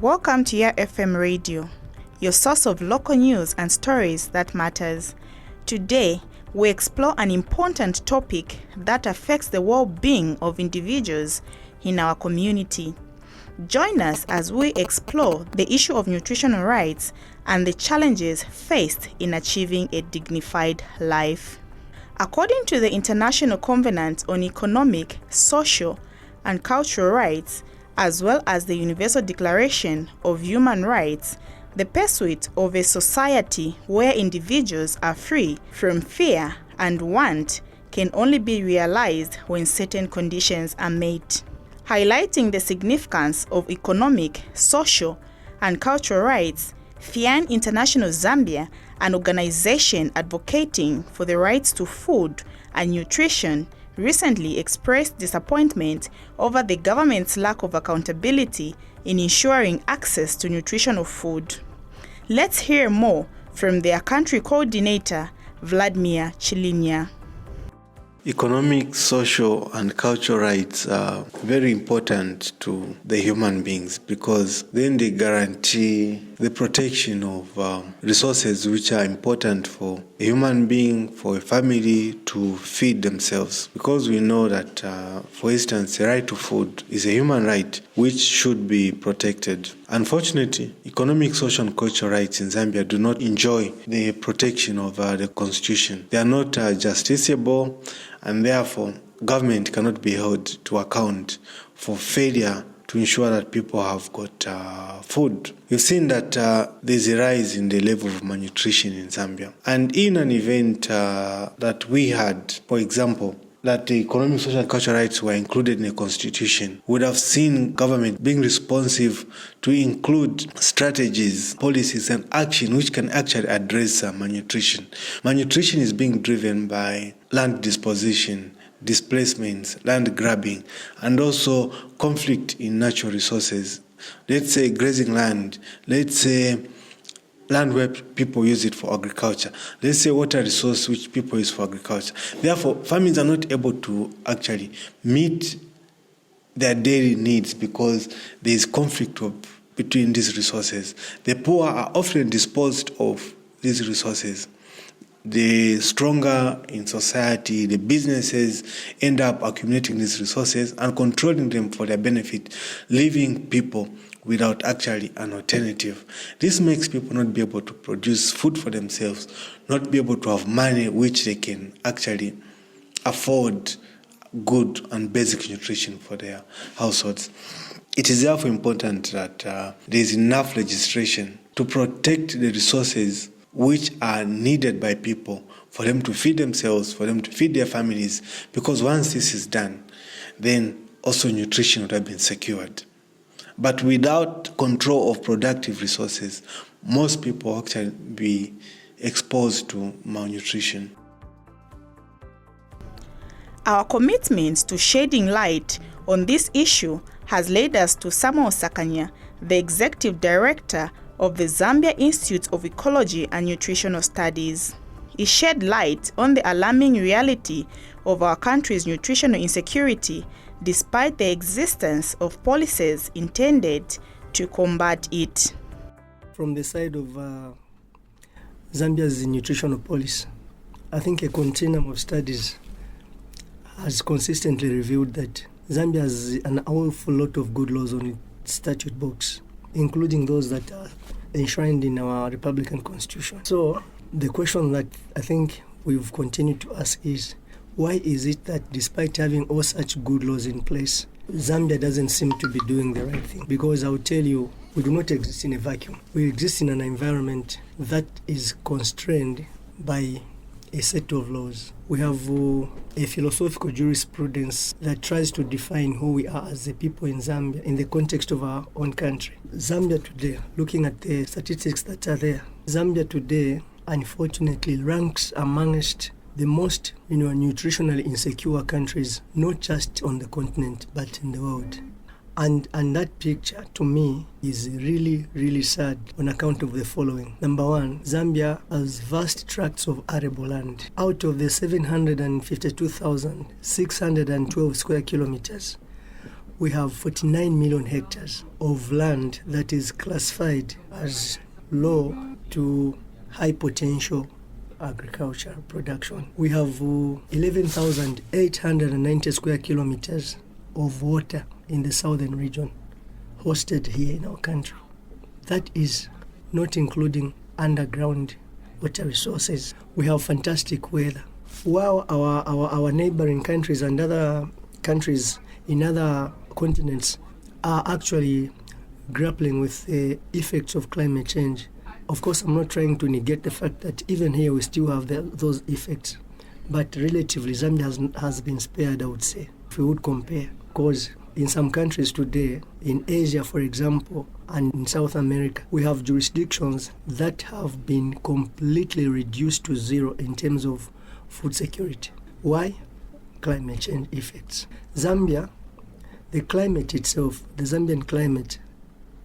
Welcome to your FM radio, your source of local news and stories that matters. Today, we explore an important topic that affects the well-being of individuals in our community. Join us as we explore the issue of nutritional rights and the challenges faced in achieving a dignified life. According to the International Covenant on Economic, Social, and Cultural Rights, as well as the Universal Declaration of Human Rights, the pursuit of a society where individuals are free from fear and want can only be realized when certain conditions are met. Highlighting the significance of economic, social, and cultural rights, FIAN International Zambia, an organization advocating for the rights to food and nutrition, recently expressed disappointment over the government's lack of accountability in ensuring access to nutritional food. Let's hear more from their country coordinator, Vladimir Chilinya. Economic, social, and cultural rights are very important to the human beings because then they guarantee the protection of resources which are important for a human being, for a family to feed themselves. Because we know that, for instance, the right to food is a human right which should be protected. Unfortunately, economic, social, and cultural rights in Zambia do not enjoy the protection of the Constitution. They are not justiciable, and therefore government cannot be held to account for failure to ensure that people have got food. We've seen that there's a rise in the level of malnutrition in Zambia. And in an event that we had, for example, that the economic, social, and cultural rights were included in the Constitution, would have seen government being responsive to include strategies, policies, and action which can actually address malnutrition. Malnutrition is being driven by land disposition, displacements, land grabbing, and also conflict in natural resources. Let's say grazing land, let's say land where people use it for agriculture. Let's say water resource which people use for agriculture. Therefore, families are not able to actually meet their daily needs because there is conflict between these resources. The poor are often disposed of these resources. The stronger in society, the businesses end up accumulating these resources and controlling them for their benefit, leaving people without actually an alternative. This makes people not be able to produce food for themselves, not be able to have money which they can actually afford good and basic nutrition for their households. It is therefore important that there is enough legislation to protect the resources which are needed by people for them to feed themselves, for them to feed their families, because once this is done, then also nutrition would have been secured. But without control of productive resources, most people actually be exposed to malnutrition. Our commitment to shedding light on this issue has led us to Samuel Sakanya, the Executive Director of the Zambia Institute of Ecology and Nutritional Studies. He shed light on the alarming reality of our country's nutritional insecurity despite the existence of policies intended to combat it. From the side of Zambia's nutritional policy, I think a continuum of studies has consistently revealed that Zambia has an awful lot of good laws on its statute books, including those that are enshrined in our Republican Constitution. So the question that I think we've continued to ask is, why is it that despite having all such good laws in place, Zambia doesn't seem to be doing the right thing? Because I will tell you, we do not exist in a vacuum. We exist in an environment that is constrained by a set of laws. We have a philosophical jurisprudence that tries to define who we are as a people in Zambia in the context of our own country. Zambia today, looking at the statistics that are there, Zambia today, unfortunately, ranks amongst the most nutritionally insecure countries, not just on the continent, but in the world. And that picture, to me, is really, really sad on account of the following. Number one, Zambia has vast tracts of arable land. Out of the 752,612 square kilometers, we have 49 million hectares of land that is classified as low to high potential agriculture production. We have 11,890 square kilometers of water in the southern region hosted here in our country. That is not including underground water resources. We have fantastic weather. While our neighboring countries and other countries in other continents are actually grappling with the effects of climate change. Of course, I'm not trying to negate the fact that even here we still have those effects. But relatively, Zambia has been spared, I would say, if we would compare. Because in some countries today, in Asia, for example, and in South America, we have jurisdictions that have been completely reduced to zero in terms of food security. Why? Climate change effects. Zambia, the climate itself, the Zambian climate,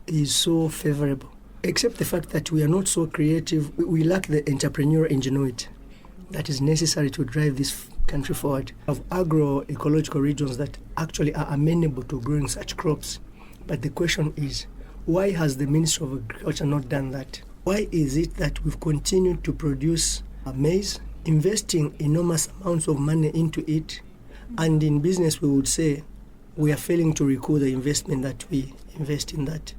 is so favorable, except the fact that we are not so creative. We lack the entrepreneurial ingenuity that is necessary to drive this country forward. We have agroecological regions that actually are amenable to growing such crops. But the question is, why has the Ministry of Agriculture not done that? Why is it that we've continued to produce maize, investing enormous amounts of money into it, and in business we would say we are failing to recoup the investment that we invest in that?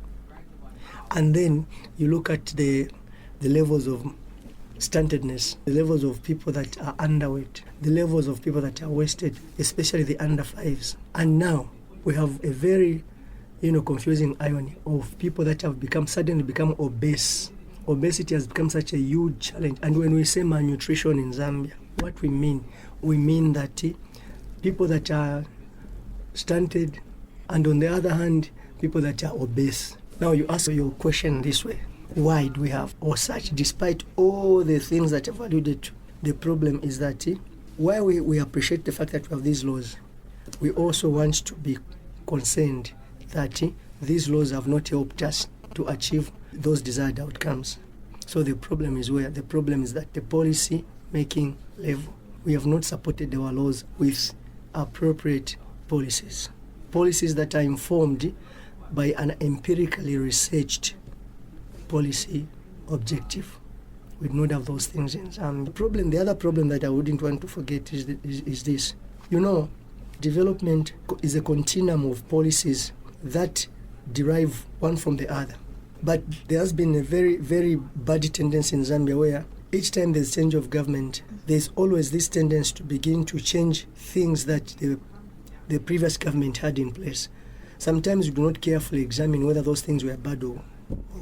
And then you look at the levels of stuntedness, the levels of people that are underweight, the levels of people that are wasted, especially the under fives. And now we have a very confusing irony of people that have suddenly become obese. Obesity has become such a huge challenge. And when we say malnutrition in Zambia, what we mean that people that are stunted, and on the other hand, people that are obese. Now you ask your question this way: why do we have or such, despite all the things that I've alluded to? The problem is that while we appreciate the fact that we have these laws, we also want to be concerned that these laws have not helped us to achieve those desired outcomes. So the problem is where? The problem is that the policy making level, we have not supported our laws with appropriate policies that are informed by an empirically researched policy objective. We do not have those things in Zambia. The other problem that I wouldn't want to forget is this. Development is a continuum of policies that derive one from the other. But there has been a very, very bad tendency in Zambia where each time there's change of government, there's always this tendency to begin to change things that the previous government had in place. Sometimes we do not carefully examine whether those things were bad or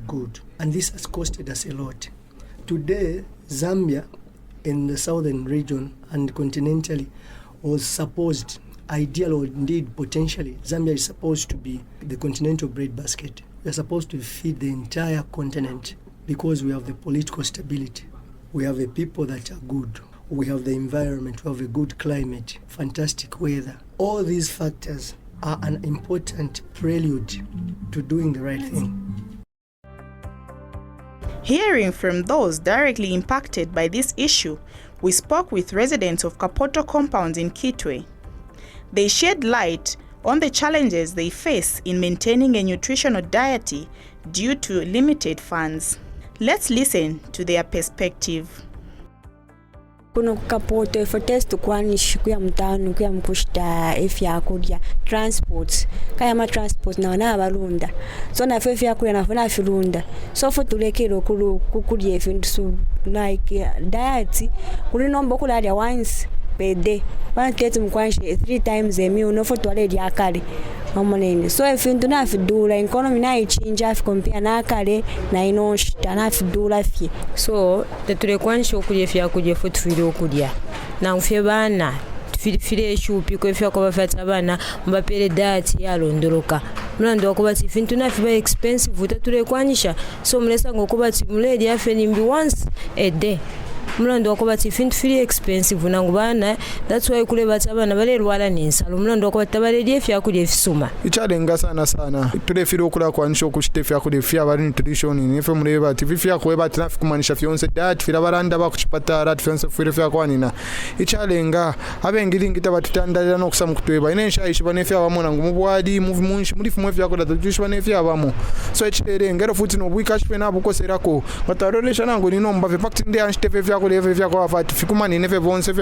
good. And this has costed us a lot. Today, Zambia in the southern region and continentally was supposed, ideal or indeed potentially, Zambia is supposed to be the continental breadbasket. We are supposed to feed the entire continent because we have the political stability. We have the people that are good. We have the environment. We have a good climate, fantastic weather. All these factors are an important prelude to doing the right thing. Hearing from those directly impacted by this issue, we spoke with residents of Kapoto compounds in Kitwe. They shed light on the challenges they face in maintaining a nutritional diet due to limited funds. Let's listen to their perspective. Kuno Kapoto efforts to kwanish kuya mtanu kuya mkushta efya kudia transport kaya ma transport na abalunda so na efya kuya na funa filunda so for tulekero kukudia efintu so like diet kuli nombo kuladia once per day one get mkwanishe 3 times a meal no for toilet yakale amonene so efintu na fidula economy na ichinja if compare na kale na inoshita na fidula fi so tetulekwanisha okulia fya kudia for tufile okudia na mfye bana file shupi ko fya ko bafata bana mbapere diet yalondoloka mlando okubati fintu na fiba expensive tetulekwanisha so mlesa ngokuba timuledi afeni mbi once a day Mulondo wakoba tifintu fili expensive nangu bana. That's why kule batabana bale lwala nensalo. Mulondo wakoba tabale die fya kule fisuma. Ichalenga sana. Tule fili okula kwanisha okushite fya kule fya bali nutrition nife muleba tifi fya kweba tinafi kumanisha fyonse dat fira baranda bakuchipatara fyonse fira fya kwanina. Ichalenga abengilingita batutandalira nokusamu kutweba inensha ishibane fya bamona ngumubwadi munshi muri fumwe fya kola tushibane fya bamo. So ichitere ngero futi no bwikashwe nabo koserako batarolesha nango ninomba fe pakti ndi anshite fya kule fya kwa fati fikumani nefe bonse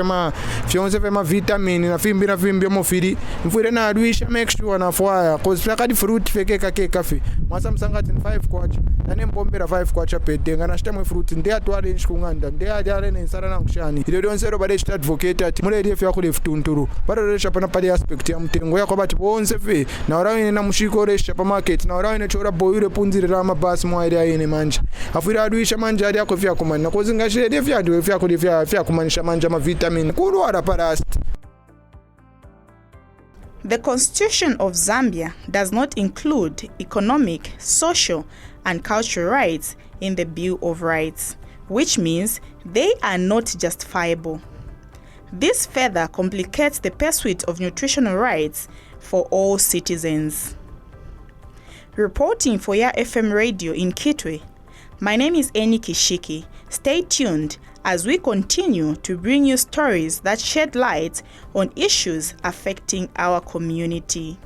fyonse fema vitamin na fimbi mo firi mfire na adwisha make sure na fire cause fya kadi fruit feke kake kafe mwasa msangati 5 kwacha nane mpombera 5 kwacha pedenga na shitamwe fruit ndi atwale nshikunganda ndi ajale nensara nangushani ile donsero bade chita advocate ati mule fya kule futunturu barolesha pana pali aspect ya mtengo yakho bati bonse fe na orawine na mushiko resha pa market na orawine chora boyure punzire rama basi mwaire ayene manja afira adwisha manja ali yako fya kumana cause ngashire fya kule fya kumanisha manja ma vitamin kulwara parast. The Constitution of Zambia does not include economic, social, and cultural rights in the Bill of Rights, which means they are not justifiable. This further complicates the pursuit of nutritional rights for all citizens. Reporting for Ya FM Radio in Kitwe, my name is Eni Kishiki. Stay tuned as we continue to bring you stories that shed light on issues affecting our community.